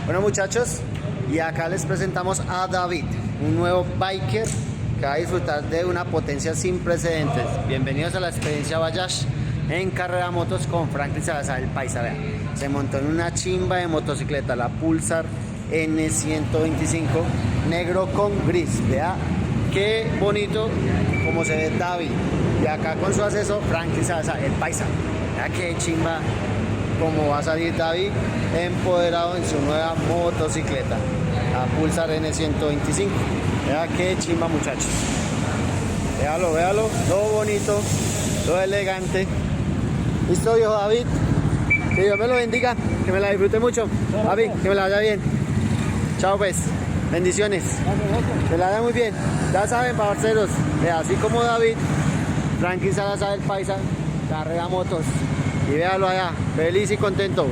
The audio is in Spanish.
Bueno muchachos, y acá les presentamos a David, un nuevo biker que va a disfrutar de una potencia sin precedentes. Bienvenidos a la experiencia Bayash en carrera motos con Franklin Salazar, el paisa. Vea, se montó en una chimba de motocicleta, la Pulsar N125, negro con gris. Vea qué bonito como se ve David. Y acá con su asesor Franklin Salazar, el paisa. Vea qué chimba como va a salir David empoderado en su nueva motocicleta, la Pulsar N125. Vea qué chimba muchachos. Véalo, véalo, lo bonito, lo elegante. ¿Listo, viejo David? Que Dios me lo bendiga, que me la disfrute mucho. David, que me la vaya bien. Chao pues, bendiciones. Que la vaya muy bien. Ya saben, parceros, así como David, Franklin Salazar el paisa, carrera motos. Y véalo allá, feliz y contento.